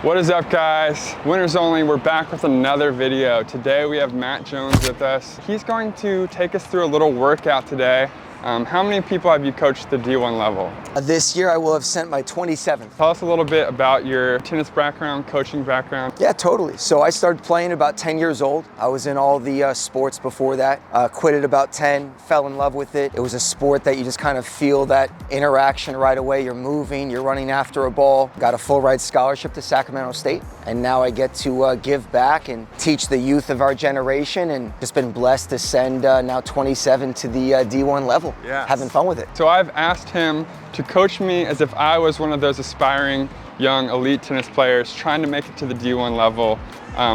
What is up, guys? Winners only. We're back with another video. Today we have Matt Jones with us. He's going to take us through a little workout today. How many people have you coached at the D1 level? This year I will have sent my 27th. Tell us a little bit about your tennis background, coaching background. Yeah, totally. So I started playing about 10 years old. I was in all the sports before that. Quit at about 10, fell in love with it. It was a sport that you just kind of feel that interaction right away. You're moving, you're running after a ball. Got a full ride scholarship to Sacramento State. And now I get to give back and teach the youth of our generation, and just been blessed to send now 27 to the D1 level. Yeah. Having fun with it. So I've asked him to coach me as if I was one of those aspiring young elite tennis players trying to make it to the D1 level.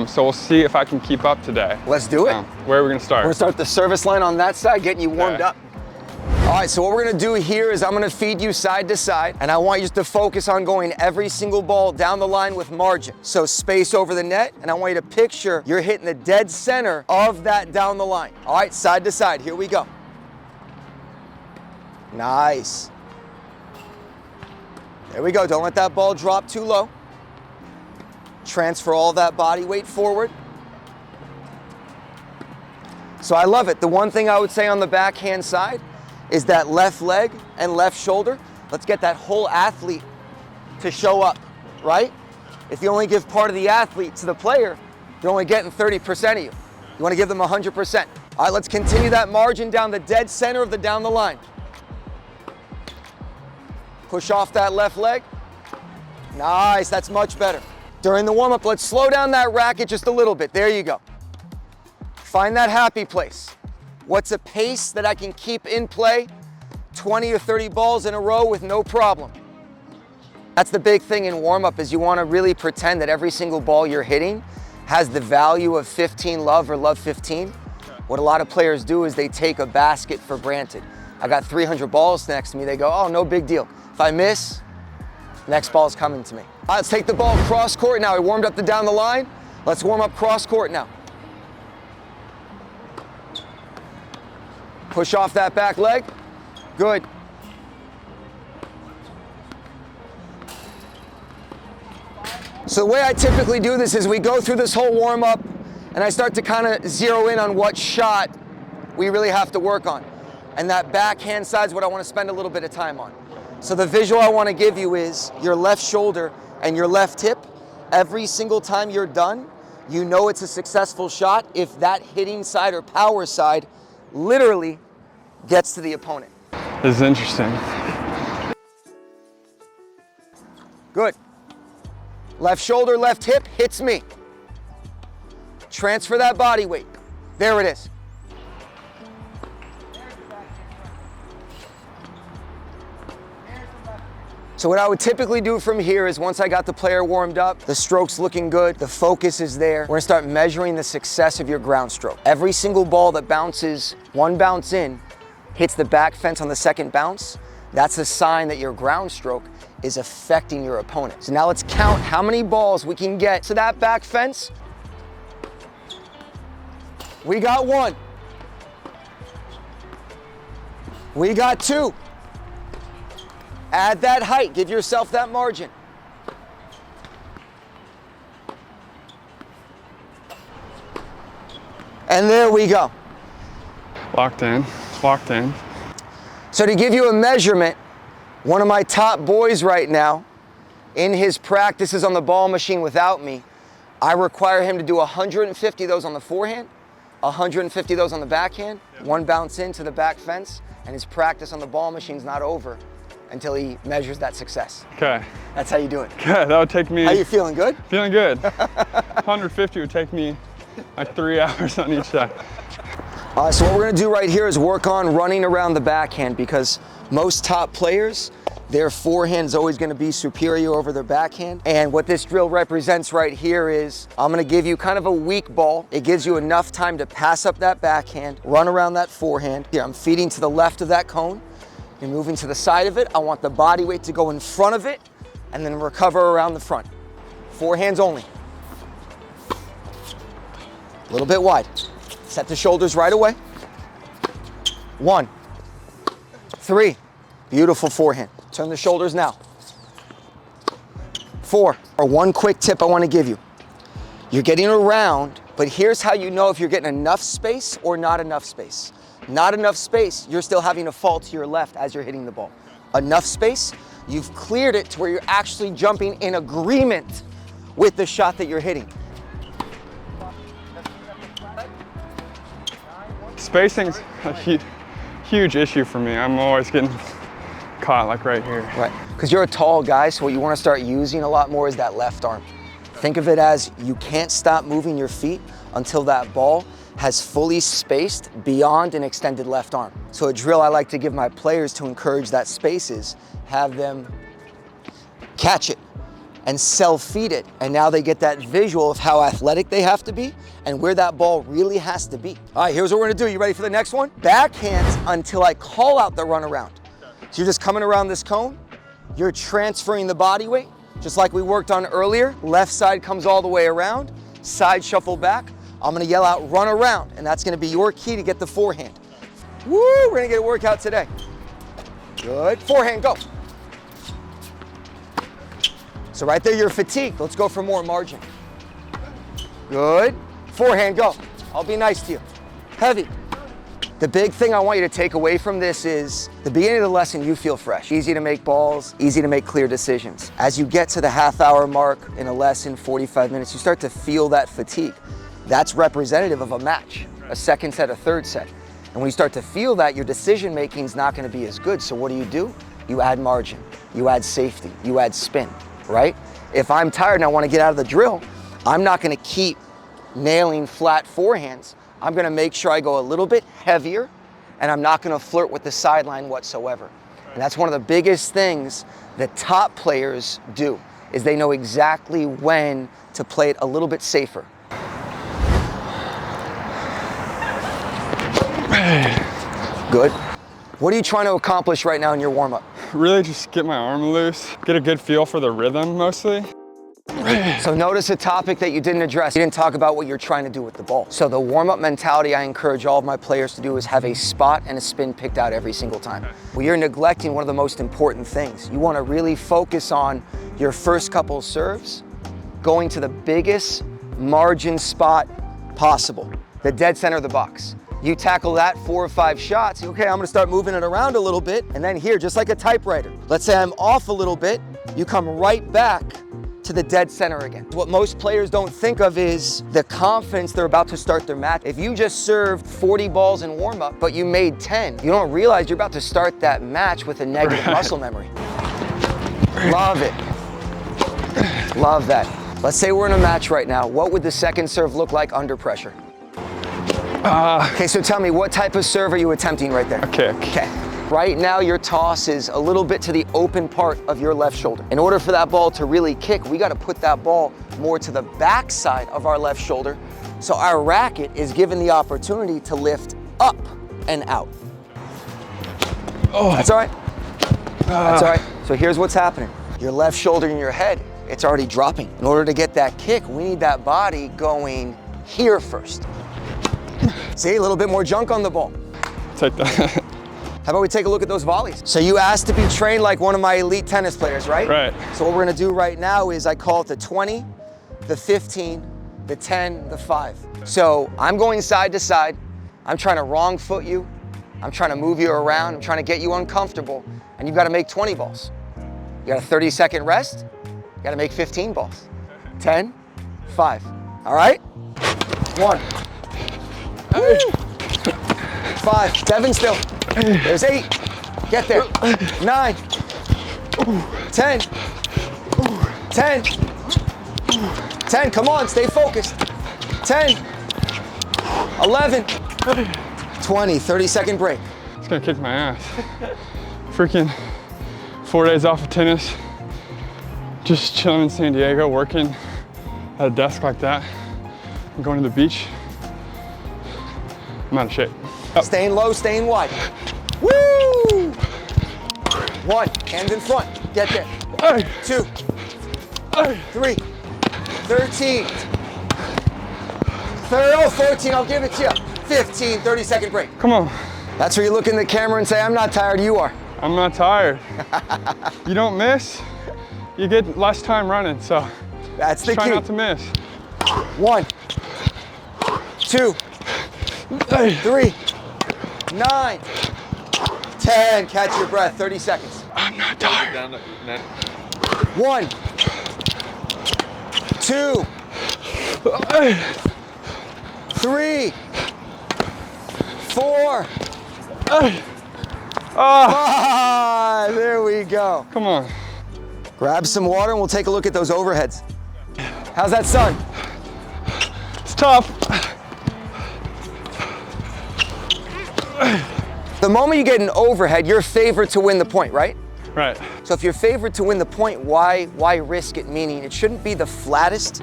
So we'll see if I can keep up today. Let's do it. Where are we gonna start? We're gonna start the service line on that side, getting you warmed up. All right, so what we're gonna do here is I'm gonna feed you side to side, and I want you to focus on going every single ball down the line with margin. So space over the net, and I want you to picture you're hitting the dead center of that down the line. All right, side to side, here we go. Nice. There we go, don't let that ball drop too low. Transfer all that body weight forward. So I love it. The one thing I would say on the backhand side is that left leg and left shoulder. Let's get that whole athlete to show up, right? If you only give part of the athlete to the player, you're only getting 30% of you. You wanna give them 100%. All right, let's continue that margin down the dead center of the down the line. Push off that left leg. Nice, that's much better. During the warm-up, let's slow down that racket just a little bit. There you go. Find that happy place. What's a pace that I can keep in play 20 or 30 balls in a row with no problem? That's the big thing in warm-up, is you want to really pretend that every single ball you're hitting has the value of 15 love or love 15. What a lot of players do is they take a basket for granted. I got 300 balls next to me. They go, oh, no big deal. If I miss, next ball's coming to me. All right, let's take the ball cross court now. We warmed up the down the line. Let's warm up cross court now. Push off that back leg. Good. So the way I typically do this is we go through this whole warm up and I start to kind of zero in on what shot we really have to work on. And that backhand side is what I want to spend a little bit of time on. So the visual I want to give you is your left shoulder and your left hip. Every single time you're done, you know it's a successful shot if that hitting side or power side literally gets to the opponent. This is interesting. Good. Left shoulder, left hip hits me. Transfer that body weight. There it is. So what I would typically do from here is once I got the player warmed up, the stroke's looking good, the focus is there, we're gonna start measuring the success of your ground stroke. Every single ball that bounces, one bounce in, hits the back fence on the second bounce, that's a sign that your ground stroke is affecting your opponent. So now let's count how many balls we can get to that back fence. We got one. We got two. Add that height, give yourself that margin. And there we go. Locked in, locked in. So to give you a measurement, one of my top boys right now, in his practices on the ball machine without me, I require him to do 150 of those on the forehand, 150 of those on the backhand, one bounce into the back fence, and his practice on the ball machine's not over until he measures that success. Okay. That's how you do it. Good, that would take me. How you feeling, good? Feeling good. 150 would take me like 3 hours on each side. So what we're gonna do right here is work on running around the backhand, because most top players, their forehand is always gonna be superior over their backhand. And what this drill represents right here is, I'm gonna give you kind of a weak ball. It gives you enough time to pass up that backhand, run around that forehand. Here, I'm feeding to the left of that cone. You're moving to the side of it. I want the body weight to go in front of it and then recover around the front. Forehands only. A little bit wide. Set the shoulders right away. 1, 3. Beautiful forehand. Turn the shoulders now. 4. Or one quick tip I want to give you. You're getting around, but here's how you know if you're getting enough space or not enough space. Not enough space, you're still having to fall to your left as you're hitting the ball. Enough space, you've cleared it to where you're actually jumping in agreement with the shot that you're hitting. Spacing's a huge issue for me. I'm always getting caught like right here. Right, because you're a tall guy, so what you want to start using a lot more is that left arm. Think of it as you can't stop moving your feet until that ball has fully spaced beyond an extended left arm. So a drill I like to give my players to encourage that space is have them catch it and self-feed it. And now they get that visual of how athletic they have to be and where that ball really has to be. All right, here's what we're gonna do. You ready for the next one? Backhands until I call out the run around. So you're just coming around this cone, you're transferring the body weight, just like we worked on earlier. Left side comes all the way around, side shuffle back. I'm gonna yell out, run around, and that's gonna be your key to get the forehand. Woo, we're gonna get a workout today. Good, forehand, go. So right there, you're fatigued. Let's go for more margin. Good, forehand, go. I'll be nice to you. Heavy. The big thing I want you to take away from this is the beginning of the lesson, you feel fresh. Easy to make balls, easy to make clear decisions. As you get to the half-hour mark in a lesson, 45 minutes, you start to feel that fatigue. That's representative of a match, a second set, a third set. And when you start to feel that, your decision-making is not gonna be as good. So what do? You add margin, you add safety, you add spin, right? If I'm tired and I wanna get out of the drill, I'm not gonna keep nailing flat forehands. I'm gonna make sure I go a little bit heavier and I'm not gonna flirt with the sideline whatsoever. And that's one of the biggest things that top players do, is they know exactly when to play it a little bit safer. Good. What are you trying to accomplish right now in your warm-up? Really just get my arm loose, get a good feel for the rhythm mostly. So notice a topic that you didn't address. You didn't talk about what you're trying to do with the ball. So the warm-up mentality I encourage all of my players to do is have a spot and a spin picked out every single time. Well, you're neglecting one of the most important things. You want to really focus on your first couple serves, going to the biggest margin spot possible, the dead center of the box. You tackle that 4 or 5 shots, okay, I'm gonna start moving it around a little bit, and then here, just like a typewriter. Let's say I'm off a little bit, you come right back to the dead center again. What most players don't think of is the confidence they're about to start their match. If you just served 40 balls in warm-up, but you made 10, you don't realize you're about to start that match with a negative muscle memory. Love it. Love that. Let's say we're in a match right now. What would the second serve look like under pressure? Okay, so tell me, what type of serve are you attempting right there? Okay. Right now, your toss is a little bit to the open part of your left shoulder. In order for that ball to really kick, we gotta put that ball more to the back side of our left shoulder, so our racket is given the opportunity to lift up and out. Oh. That's all right. That's all right. So here's what's happening. Your left shoulder and your head, it's already dropping. In order to get that kick, we need that body going here first. See, a little bit more junk on the ball. Take that. How about we take a look at those volleys? So you asked to be trained like one of my elite tennis players, right? Right. So what we're gonna do right now is I call it the 20, the 15, the 10, the 5. So I'm going side to side. I'm trying to wrong foot you. I'm trying to move you around. I'm trying to get you uncomfortable. And you've got to make 20 balls. You got a 30-second rest. You got to make 15 balls. 10, 5. All right? 1. 5. 7 still. There's 8. Get there. 9. 10. 10. 10. Come on, stay focused. 10. 11. 20. 30-second break. It's gonna kick my ass. Freaking 4 days off of tennis. Just chilling in San Diego, working at a desk like that. I'm going to the beach. I'm out of shape. Oh. Staying low, staying wide. Woo! 1, hands in front. Get there. 2, 3, 13. 14, I'll give it to you. 15, 30-second break. Come on. That's where you look in the camera and say, I'm not tired, you are. I'm not tired. You don't miss. you get less time running, so That's the try key. not to miss. 1, 2, 3, 9, 10. Catch your breath, 30 seconds. I'm not tired. 1, 2, 3, 4, 5. There we go. Come on. Grab some water and we'll take a look at those overheads. How's that, son? It's tough. The moment you get an overhead, you're favored to win the point, right? Right. So if you're favored to win the point, why risk it? Meaning it shouldn't be the flattest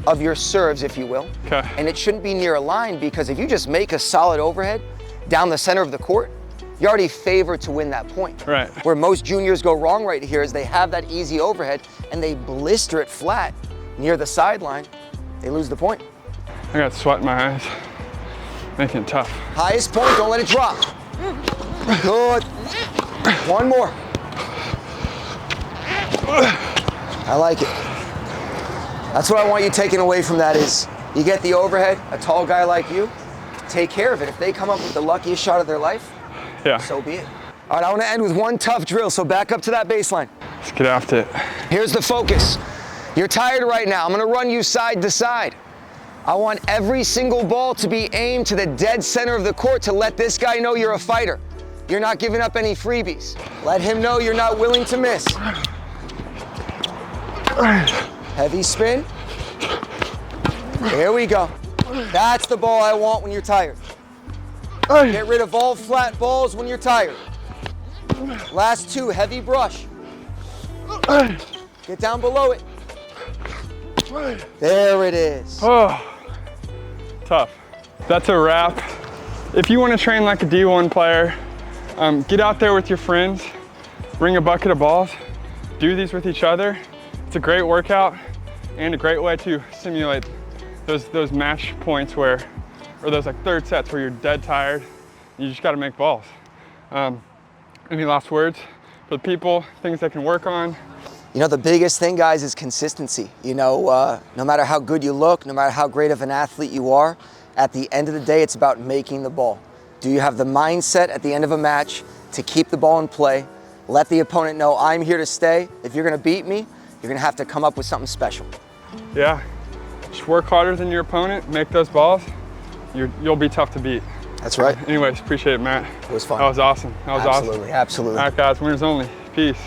of your serves, if you will. Okay. And it shouldn't be near a line, because if you just make a solid overhead down the center of the court, you're already favored to win that point. Right. Where most juniors go wrong right here is they have that easy overhead and they blister it flat near the sideline. They lose the point. I got sweat in my eyes. Making it tough. Highest point, don't let it drop. Good. One more. I like it. That's what I want you taking away from that is, you get the overhead, a tall guy like you, take care of it. If they come up with the luckiest shot of their life, Yeah. so be it. All right, I want to end with one tough drill, so back up to that baseline. Let's get after it. Here's the focus. You're tired right now. I'm going to run you side to side. I want every single ball to be aimed to the dead center of the court to let this guy know you're a fighter. You're not giving up any freebies. Let him know you're not willing to miss. Heavy spin. There we go. That's the ball I want when you're tired. Get rid of all flat balls when you're tired. Last two, heavy brush. Get down below it. There it is. Oh, tough. That's a wrap. If you want to train like a D1 player, get out there with your friends, bring a bucket of balls, do these with each other. It's a great workout and a great way to simulate those match points or those like third sets where you're dead tired. You just got to make balls. Any last words for the people, things they can work on? You know, the biggest thing, guys, is consistency. You know, no matter how good you look, no matter how great of an athlete you are, at the end of the day, it's about making the ball. Do you have the mindset at the end of a match to keep the ball in play? Let the opponent know, I'm here to stay. If you're going to beat me, you're going to have to come up with something special. Yeah, just work harder than your opponent, make those balls. You'll be tough to beat. That's right. Anyways, appreciate it, Matt. It was fun. That was awesome. That was awesome. Absolutely. All right, guys, winners only. Peace.